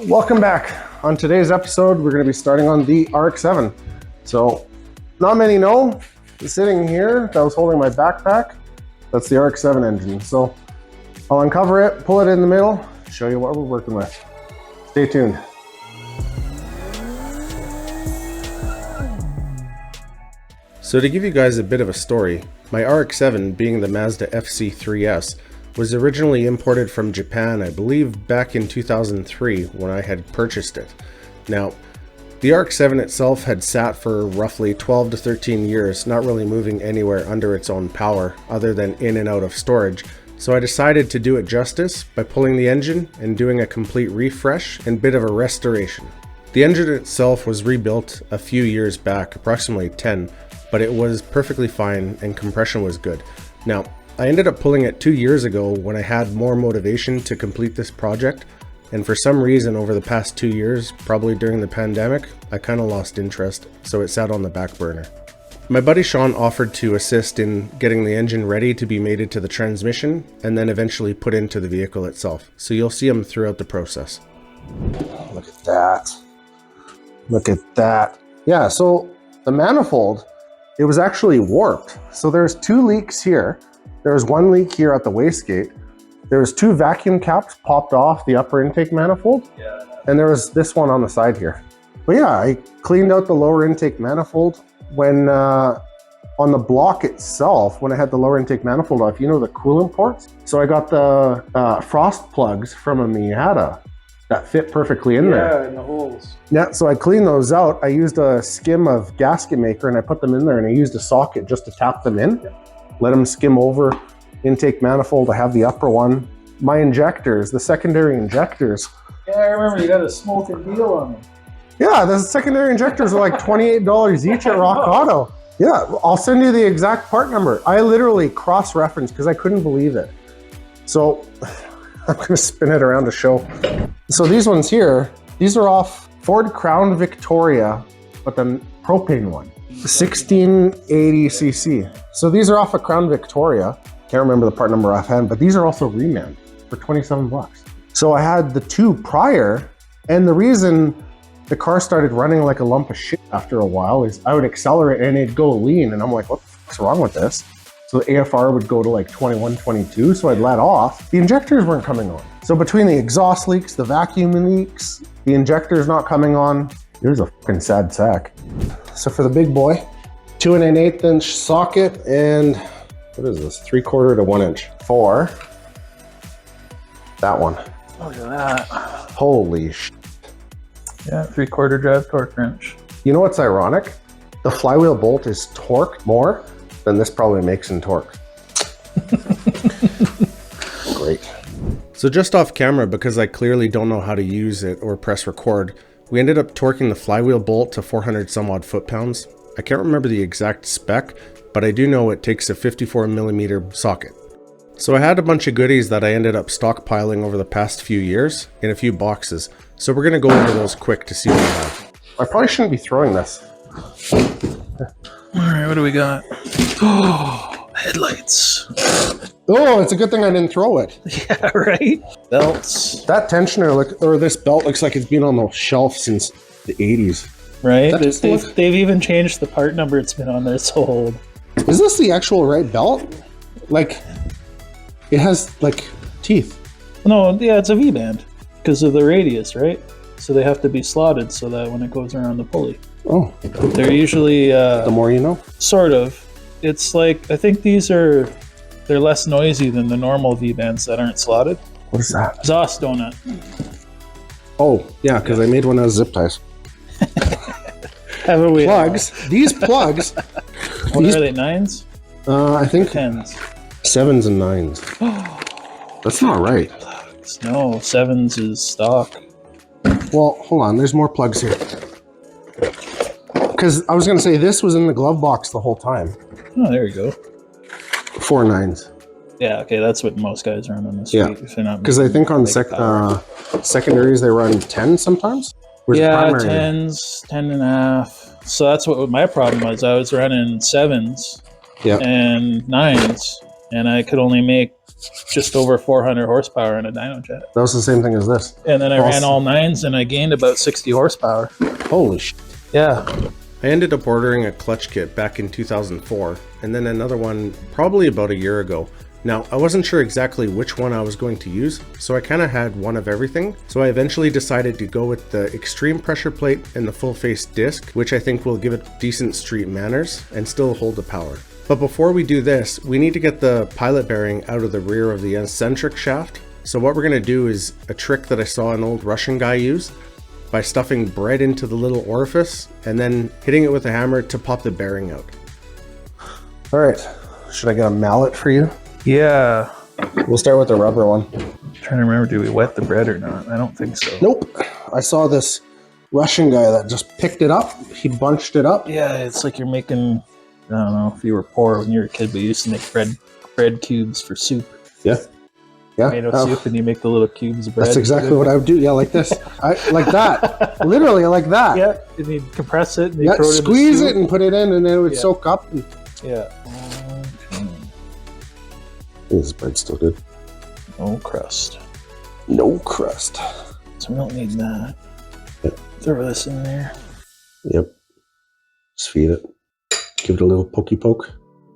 Welcome back. On today's episode, we're going to be starting on the RX-7. So, not many know, sitting here, that was holding my backpack, that's the RX-7 engine. So, I'll uncover it, pull it in the middle, show you what we're working with. Stay tuned. So to give you guys a bit of a story, my RX-7, being the Mazda FC3S, was originally imported from Japan, I believe back in 2003 when I had purchased it. Now, the RX-7 itself had sat for roughly 12 to 13 years, not really moving anywhere under its own power other than in and out of storage, so I decided to do it justice by pulling the engine and doing a complete refresh and bit of a restoration. The engine itself was rebuilt a few years back, approximately 10, but it was perfectly fine and compression was good. Now, I ended up pulling it 2 years ago when I had more motivation to complete this project, and for some reason over the past 2 years, probably during the pandemic, I kind of lost interest, so it sat on the back burner. My buddy Sean offered to assist in getting the engine ready to be mated to the transmission and then eventually put into the vehicle itself, so you'll see him throughout the process. Look at that. Look at that. Yeah, so the manifold, it was actually warped. So there's 2 leaks here. There's 1 leak here at the wastegate. There's 2 vacuum caps popped off the upper intake manifold. Yeah. And there was this one on the side here. But yeah, I cleaned out the lower intake manifold when on the block itself, when I had the lower intake manifold off, you know, the coolant ports. So I got the frost plugs from a Miata that fit perfectly in there. Yeah, in the holes. Yeah, so I cleaned those out. I used a skim of gasket maker and I put them in there and I used a socket just to tap them in. Yeah. Let them skim over. Intake manifold, I have the upper one. My injectors, the secondary injectors. Yeah, I remember you got a smoking deal on them. Yeah, the secondary injectors are like $28 each at Rock Auto. Yeah, I'll send you the exact part number. I literally cross-referenced because I couldn't believe it. So I'm going to spin it around to show. So these ones here, these are off Ford Crown Victoria, but the propane one, 1680cc. So these are off a Crown Victoria. Can't remember the part number offhand, but these are also reman for 27 bucks. So I had the 2 prior, and the reason the car started running like a lump of shit after a while is I would accelerate and it'd go lean, and I'm like, what the fuck's wrong with this? So the AFR would go to like 21, 22, so I'd let off. The injectors weren't coming on. So between the exhaust leaks, the vacuum leaks, the injectors not coming on, it was a fucking sad sack. So for the big boy, 2 1/8 inch socket and what is this? 3/4 to 1 inch for that one. Look at that. Holy shit. Yeah, 3/4 drive torque wrench. You know what's ironic? The flywheel bolt is torqued more than this probably makes in torque. Great. So just off camera, because I clearly don't know how to use it or press record, we ended up torquing the flywheel bolt to 400 some odd foot-pounds. I can't remember the exact spec, but I do know it takes a 54mm socket. So I had a bunch of goodies that I ended up stockpiling over the past few years in a few boxes. So we're gonna go over those quick to see what we have. I probably shouldn't be throwing this. All right, what do we got? Oh, headlights. Oh, it's a good thing I didn't throw it. Yeah, right? Belts. That tensioner, or this belt looks like it's been on the shelf since the 80s. Right? They've even changed the part number it's been on there, it's so old. Is this the actual right belt? Like, it has, like, teeth. No, yeah, it's a V-band because of the radius, right? So they have to be slotted so that when it goes around the pulley. Oh. They're usually... the more you know? Sort of. It's like, I think they're less noisy than the normal V-bands that aren't slotted. What is that? Exhaust donut. Oh, yeah, because I made one out of zip ties. Haven't we? Plugs. These plugs. What are they, 9s? I think 10s. 7s and 9s. That's not right. Plugs. No, 7s is stock. Well, hold on. There's more plugs here. Because I was going to say this was in the glove box the whole time. Oh, there you go. 4 9s. Yeah, okay, that's what most guys run on the street. Yeah, because I think on secondaries they run 10 sometimes. Yeah, 10s, 10.5. So that's what my problem was. I was running 7s and 9s, and I could only make just over 400 horsepower in a dyno jet. That was the same thing as this. And then I ran all 9s and I gained about 60 horsepower. Holy shit. Yeah. I ended up ordering a clutch kit back in 2004, and then another one probably about a year ago. Now, I wasn't sure exactly which one I was going to use, so I kind of had one of everything. So I eventually decided to go with the extreme pressure plate and the full face disc, which I think will give it decent street manners and still hold the power. But before we do this, we need to get the pilot bearing out of the rear of the eccentric shaft. So what we're going to do is a trick that I saw an old Russian guy use by stuffing bread into the little orifice and then hitting it with a hammer to pop the bearing out. All right, should I get a mallet for you? Yeah. We'll start with the rubber one. I'm trying to remember, do we wet the bread or not? I don't think so. Nope. I saw this Russian guy that just picked it up. He bunched it up. Yeah, it's like you're making, I don't know if you were poor when you were a kid, but you used to make bread cubes for soup. Yeah. Yeah. Tomato soup, and you make the little cubes of bread. That's exactly what I would do. Yeah, like this. Like that. Literally like that. Yeah, and you'd compress it. And yeah, squeeze it and put it in, and then it would soak up. And... Yeah. This bread's still good. No crust. No crust. So we don't need that. Yep. Throw this in there. Yep. Just feed it. Give it a little pokey poke.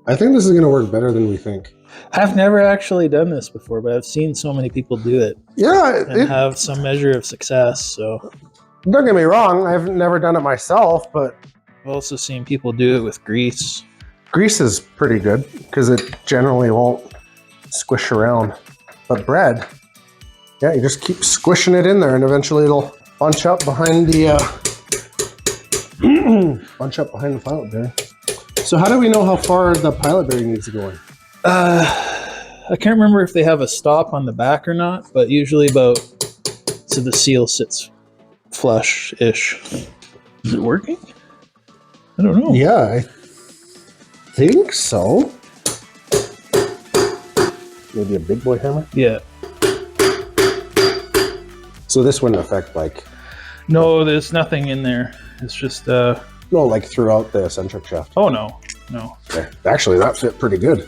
I think this is going to work better than we think. I've never actually done this before, but I've seen so many people do it. Yeah. And have some measure of success, so... Don't get me wrong, I've never done it myself, but... I've also seen people do it with grease. Grease is pretty good, because it generally won't squish around. But bread, yeah, you just keep squishing it in there, and eventually it'll bunch up behind the... bunch up behind the pilot bearing. So how do we know how far the pilot bearing needs to go in? I can't remember if they have a stop on the back or not, but usually about... So the seal sits flush-ish. Is it working? I don't know. Yeah, I think so. Maybe a big boy hammer? Yeah. So this wouldn't affect, like... No, there's nothing in there. It's just... No, like throughout the eccentric shaft. Oh, no. No. Okay. Actually, that fit pretty good.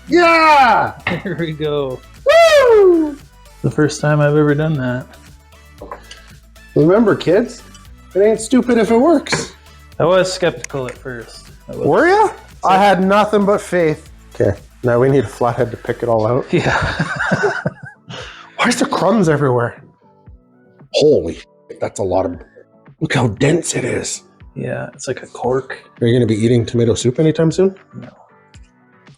Yeah! There we go. Woo! The first time I've ever done that. Remember, kids, it ain't stupid if it works. I was skeptical at first. Were you? I had nothing but faith. Okay, now we need a flathead to pick it all out. Yeah. Why is there crumbs everywhere? Holy shit, that's a lot of... Look how dense it is. Yeah, it's like a cork. Are you going to be eating tomato soup anytime soon? No.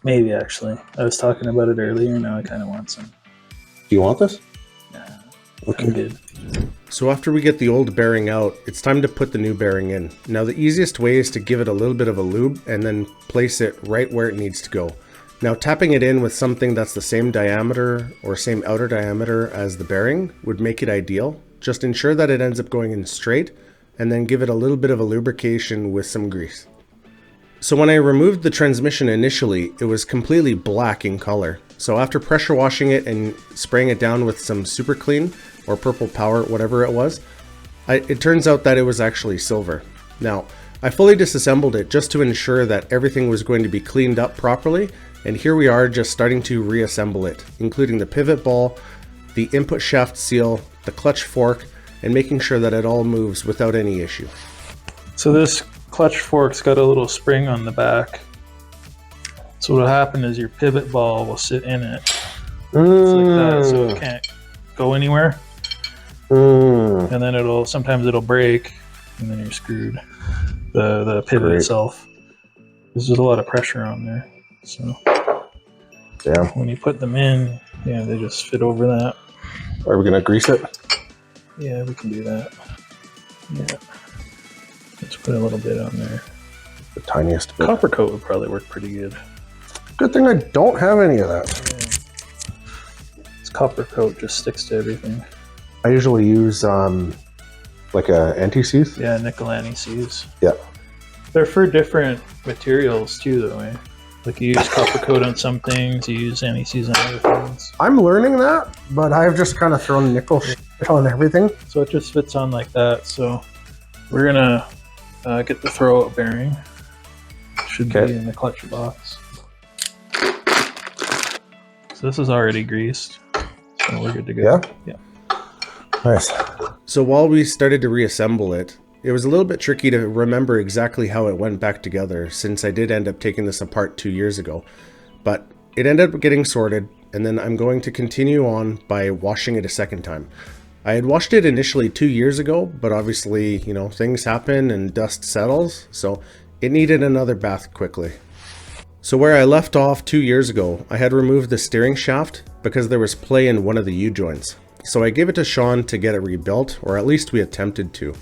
Maybe, actually. I was talking about it earlier, now I kind of want some. Do you want this? Nah, okay. I'm good. So after we get the old bearing out, it's time to put the new bearing in. Now the easiest way is to give it a little bit of a lube and then place it right where it needs to go. Now tapping it in with something that's the same diameter or same outer diameter as the bearing would make it ideal. Just ensure that it ends up going in straight and then give it a little bit of a lubrication with some grease. So when I removed the transmission initially, it was completely black in color. So after pressure washing it and spraying it down with some super clean or purple power, whatever it was, it turns out that it was actually silver. Now, I fully disassembled it just to ensure that everything was going to be cleaned up properly, and here we are just starting to reassemble it, including the pivot ball, the input shaft seal, the clutch fork, and making sure that it all moves without any issue. So this clutch fork's got a little spring on the back. So what'll happen is your pivot ball will sit in it. It's like that, so it can't go anywhere. And then sometimes it'll break, and then you're screwed. The pivot itself. There's just a lot of pressure on there. So damn. When you put them in, yeah, they just fit over that. Are we gonna grease it? Yeah, we can do that. Yeah. Let's put a little bit on there. The tiniest bit. Copper coat would probably work pretty good. Good thing I don't have any of that. Yeah. This copper coat just sticks to everything. I usually use like a anti-seize. Yeah, nickel anti-seize. Yeah. They're for different materials too, though. Eh? Like you use copper coat on some things, you use anti-seize on other things. I'm learning that, but I've just kind of thrown nickel shit on everything. So it just fits on like that. So we're gonna get the throwout bearing. should be in the clutch box. So this is already greased, so we're good to go. Yeah? Nice. So while we started to reassemble it, it was a little bit tricky to remember exactly how it went back together, since I did end up taking this apart 2 years ago. But it ended up getting sorted, and then I'm going to continue on by washing it a second time. I had washed it initially 2 years ago, but obviously, you know, things happen and dust settles, so it needed another bath quickly. So where I left off 2 years ago, I had removed the steering shaft because there was play in one of the U-joints. So I gave it to Sean to get it rebuilt, or at least we attempted to.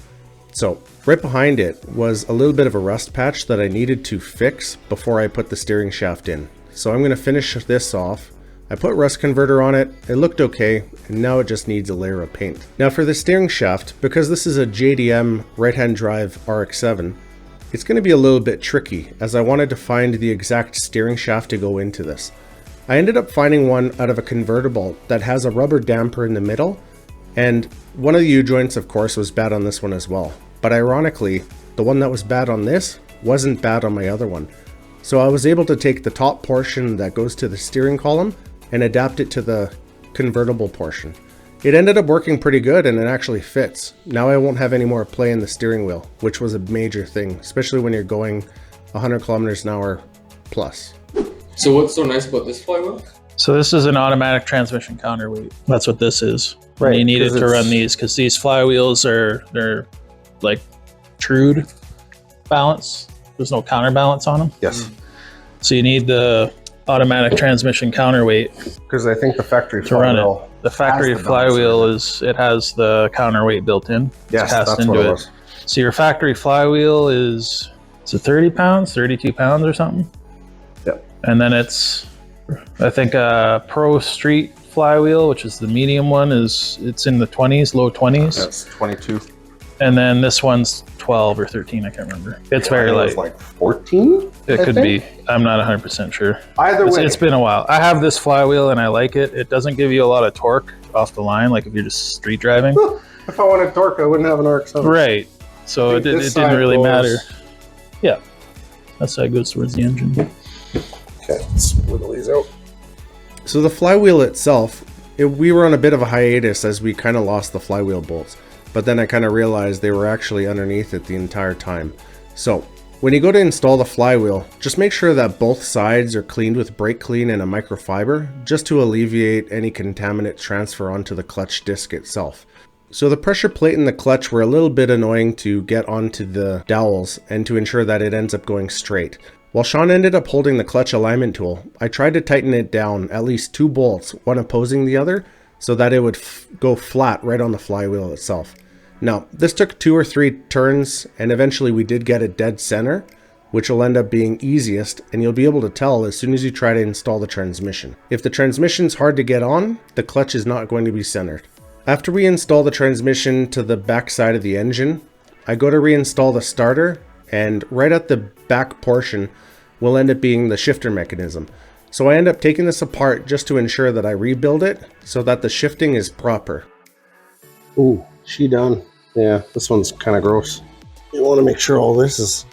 So right behind it was a little bit of a rust patch that I needed to fix before I put the steering shaft in. So I'm going to finish this off. I put rust converter on it, it looked okay, and now it just needs a layer of paint. Now for the steering shaft, because this is a JDM right-hand drive RX-7, it's going to be a little bit tricky, as I wanted to find the exact steering shaft to go into this. I ended up finding one out of a convertible that has a rubber damper in the middle, and one of the U-joints of course was bad on this one as well. But ironically, the one that was bad on this wasn't bad on my other one. So I was able to take the top portion that goes to the steering column and adapt it to the convertible portion. It ended up working pretty good and it actually fits. Now I won't have any more play in the steering wheel, which was a major thing, especially when you're going 100 kilometers an hour plus. So what's so nice about this flywheel? So this is an automatic transmission counterweight. That's what this is. Right, You need it to run these because these flywheels they're like trued balance. There's no counterbalance on them. Yes. So you need the automatic transmission counterweight Because I think the factory to run flywheel. it. The factory the flywheel balance it has the counterweight built in. Yes, It's cast that's into what it it. was. So your factory flywheel is 30 pounds, 32 pounds or something. Yep. And then it's, I think a Pro Street flywheel, which is the medium one, it's in the 20s, low 20s. That's 22. And then this one's 12 or 13, I can't remember. It's very light. It was like 14? It could be. I'm not 100% sure. Either way. It's been a while. I have this flywheel and I like it. It doesn't give you a lot of torque off the line, like if you're just street driving. If I wanted torque, I wouldn't have an RX-7. Right. So it didn't really matter. Yeah. That side goes towards the engine. Okay, let's wiggle these out. So the flywheel itself, we were on a bit of a hiatus as we kind of lost the flywheel bolts. But then I kind of realized they were actually underneath it the entire time. So when you go to install the flywheel, just make sure that both sides are cleaned with brake clean and a microfiber, just to alleviate any contaminant transfer onto the clutch disc itself. So the pressure plate and the clutch were a little bit annoying to get onto the dowels and to ensure that it ends up going straight. While Sean ended up holding the clutch alignment tool, I tried to tighten it down at least 2 bolts, one opposing the other, so that it would go flat right on the flywheel itself. Now, this took 2 or 3 turns, and eventually we did get it dead center, which will end up being easiest, and you'll be able to tell as soon as you try to install the transmission. If the transmission's hard to get on, the clutch is not going to be centered. After we install the transmission to the back side of the engine, I go to reinstall the starter, and right at the back portion will end up being the shifter mechanism. So I end up taking this apart just to ensure that I rebuild it so that the shifting is proper. Ooh, she done. Yeah, this one's kind of gross. You want to make sure all this is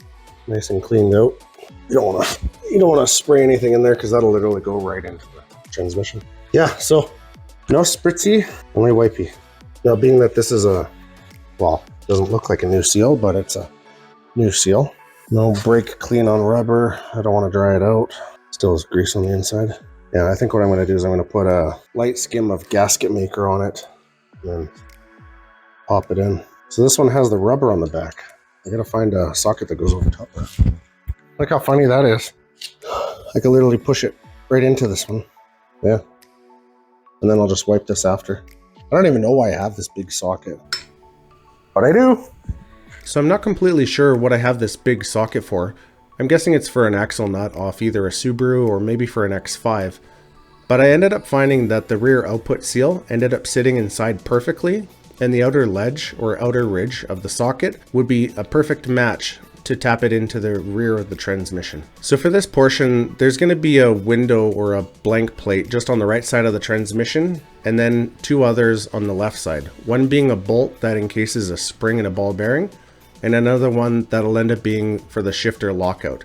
nice and cleaned out. You don't want to spray anything in there because that'll literally go right into the transmission. Yeah, so no spritzy, only wipey. Now, being that this is doesn't look like a new seal, but it's a new seal. No brake clean on rubber. I don't want to dry it out. Still has grease on the inside. Yeah, I think what I'm going to do is I'm going to put a light skim of gasket maker on it and then pop it in. So this one has the rubber on the back. I got to find a socket that goes over top of it. Look how funny that is. I can literally push it right into this one. Yeah. And then I'll just wipe this after. I don't even know why I have this big socket, but I do. So I'm not completely sure what I have this big socket for. I'm guessing it's for an axle nut off either a Subaru or maybe for an X5. But I ended up finding that the rear output seal ended up sitting inside perfectly, and the outer ledge or outer ridge of the socket would be a perfect match to tap it into the rear of the transmission. So for this portion, there's going to be a window or a blank plate just on the right side of the transmission, and then 2 others on the left side. One being a bolt that encases a spring and a ball bearing, and another one that'll end up being for the shifter lockout.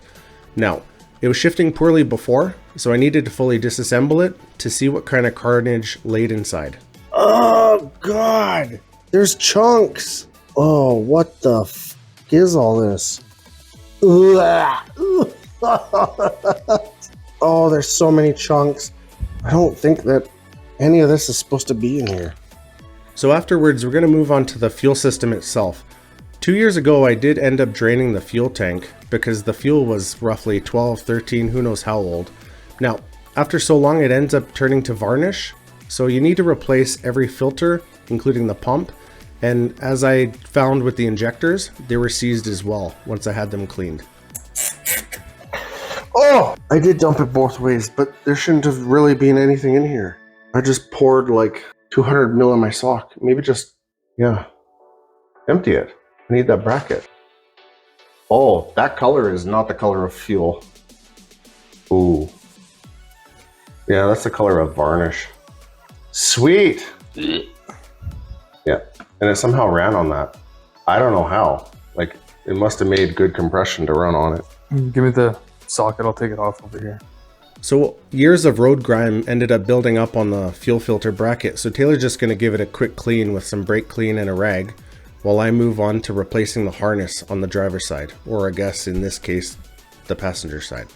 Now, it was shifting poorly before, so I needed to fully disassemble it to see what kind of carnage laid inside. Oh god! There's chunks! Oh, what the f is all this? Oh, there's so many chunks. I don't think that any of this is supposed to be in here. So afterwards, we're going to move on to the fuel system itself. 2 years ago, I did end up draining the fuel tank because the fuel was roughly 12, 13, who knows how old. Now, after so long, it ends up turning to varnish. So you need to replace every filter, including the pump. And as I found with the injectors, they were seized as well once I had them cleaned. Oh, I did dump it both ways, but there shouldn't have really been anything in here. I just poured like 200 mil in my sock. Maybe just, yeah, empty it. I need that bracket. Oh, that color is not the color of fuel. Ooh. Yeah, that's the color of varnish. Sweet. Yeah, and it somehow ran on that. I don't know how. Like, it must have made good compression to run on it. Give me the socket, I'll take it off over here. So years of road grime ended up building up on the fuel filter bracket, so Taylor's just going to give it a quick clean with some brake clean and a rag, while I move on to replacing the harness on the driver's side, or I guess in this case, the passenger side.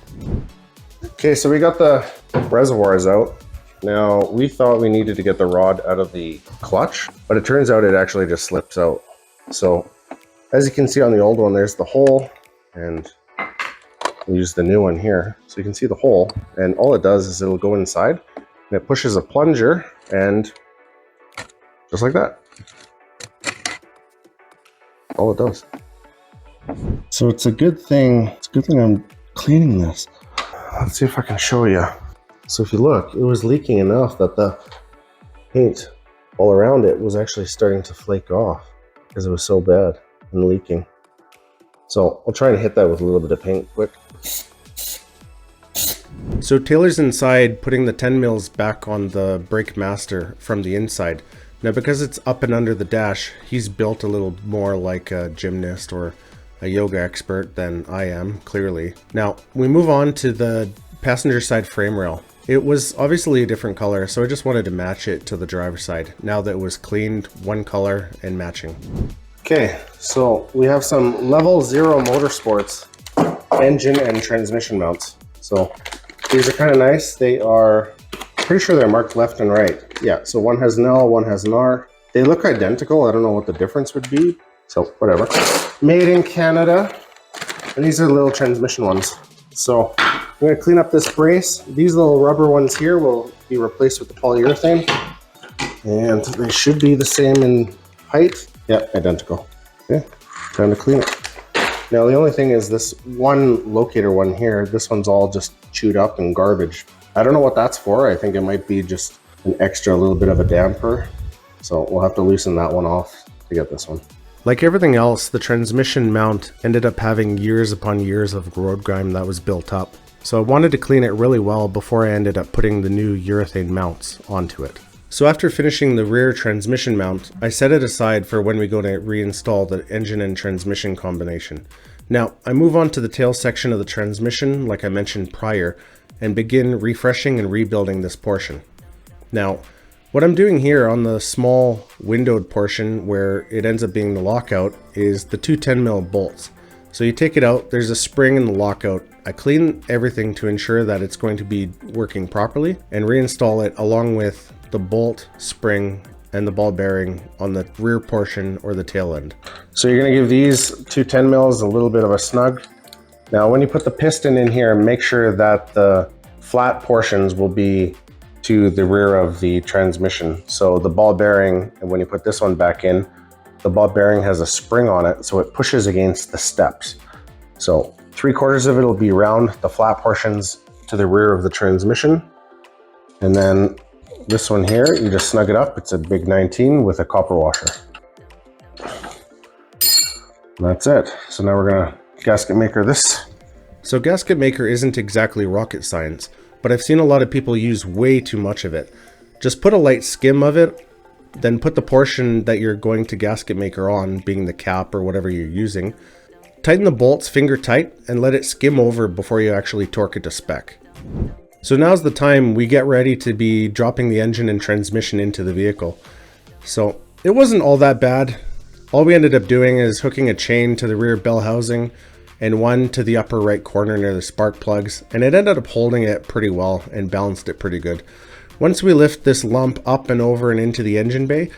Okay, so we got the reservoirs out. Now, we thought we needed to get the rod out of the clutch, but it turns out it actually just slips out. So, as you can see on the old one, there's the hole, and we use the new one here. So you can see the hole, and all it does is it'll go inside, and it pushes a plunger, and just like that. All it does. So it's a good thing I'm cleaning this. Let's see if I can show you. So if you look, it was leaking enough that the paint all around it was actually starting to flake off because it was so bad and leaking. So I'll try and hit that with a little bit of paint quick. So Taylor's inside putting the 10 mils back on the brake master from the inside. Now because it's up and under the dash, he's built a little more like a gymnast or a yoga expert than I am, clearly. Now we move on to the passenger side frame rail. It was obviously a different color, so I just wanted to match it to the driver's side now that it was cleaned, one color and matching. Okay, so we have some level 0 motorsports engine and transmission mounts. So these are kind of nice. They are pretty sure they're marked left and right. Yeah, so one has an L, one has an R. They look identical. I don't know what the difference would be. So whatever. Made in Canada. And these are little transmission ones. So I'm going to clean up this brace. These little rubber ones here will be replaced with the polyurethane. And they should be the same in height. Yeah, identical. Okay, time to clean it. Now the only thing is this one locator one here, this one's all just chewed up and garbage. I don't know what that's for. I think it might be just an extra little bit of a damper. So we'll have to loosen that one off to get this one. Like everything else, the transmission mount ended up having years upon years of road grime that was built up. So I wanted to clean it really well before I ended up putting the new urethane mounts onto it. So after finishing the rear transmission mount, I set it aside for when we go to reinstall the engine and transmission combination. Now, I move on to the tail section of the transmission like I mentioned prior, and begin refreshing and rebuilding this portion. Now, what I'm doing here on the small windowed portion where it ends up being the lockout is the two 10 mil bolts. So you take it out, there's a spring in the lockout. I clean everything to ensure that it's going to be working properly and reinstall it along with the bolt, spring, and the ball bearing on the rear portion or the tail end. So you're going to give these two 10 mils a little bit of a snug. Now when you put the piston in here, make sure that the flat portions will be to the rear of the transmission. So the ball bearing, and when you put this one back in, the ball bearing has a spring on it, so it pushes against the steps. So 3/4 of it will be round, the flat portions to the rear of the transmission. And then this one here, you just snug it up. It's a big 19 with a copper washer. And that's it. So now we're gonna gasket maker this. So gasket maker isn't exactly rocket science, but I've seen a lot of people use way too much of it. Just put a light skim of it, then put the portion that you're going to gasket maker on, being the cap or whatever you're using, tighten the bolts finger tight and let it skim over before you actually torque it to spec. So now's the time we get ready to be dropping the engine and transmission into the vehicle. So it wasn't all that bad. All we ended up doing is hooking a chain to the rear bell housing and one to the upper right corner near the spark plugs, and it ended up holding it pretty well and balanced it pretty good. Once we lift this lump up and over and into the engine bay,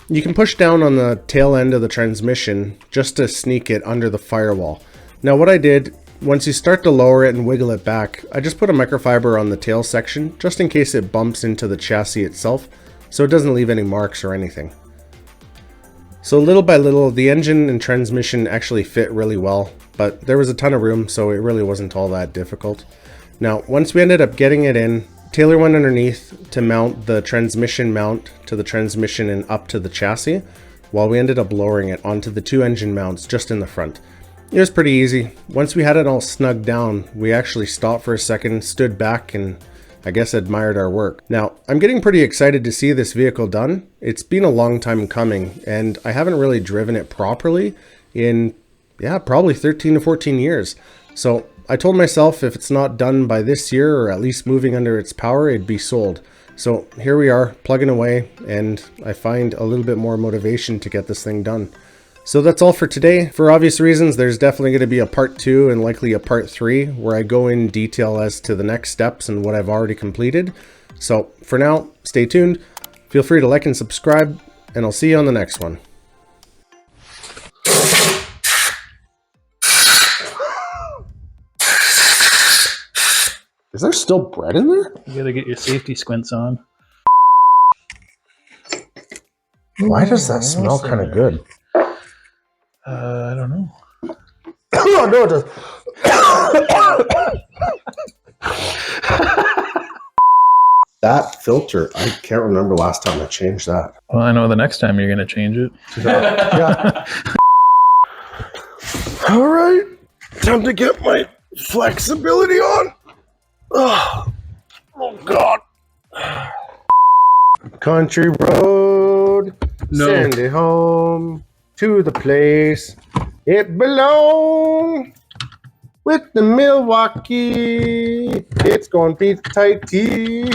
you can push down on the tail end of the transmission just to sneak it under the firewall. Now what I did, once you start to lower it and wiggle it back, I just put a microfiber on the tail section just in case it bumps into the chassis itself so it doesn't leave any marks or anything. So little by little, the engine and transmission actually fit really well, but there was a ton of room, so it really wasn't all that difficult. Now, once we ended up getting it in, Taylor went underneath to mount the transmission mount to the transmission and up to the chassis, while we ended up lowering it onto the two engine mounts just in the front. It was pretty easy. Once we had it all snugged down, we actually stopped for a second, stood back, and I guess admired our work. Now, I'm getting pretty excited to see this vehicle done. It's been a long time coming, and I haven't really driven it properly in, probably 13 to 14 years. So I told myself if it's not done by this year, or at least moving under its power, it'd be sold. So here we are, plugging away, and I find a little bit more motivation to get this thing done. So that's all for today. For obvious reasons, there's definitely going to be a part 2 and likely a part 3 where I go in detail as to the next steps and what I've already completed. So for now, stay tuned. Feel free to like and subscribe, and I'll see you on the next one. Is there still bread in there? You gotta get your safety squints on. Why does that smell kind of good? I don't know. Oh, no, it does. That filter, I can't remember last time I changed that. Well, I know the next time you're gonna change it. Yeah. All right, time to get my flexibility on. Oh God. Country road, send it home to the place it belongs. With the Milwaukee, it's gonna be tight tea.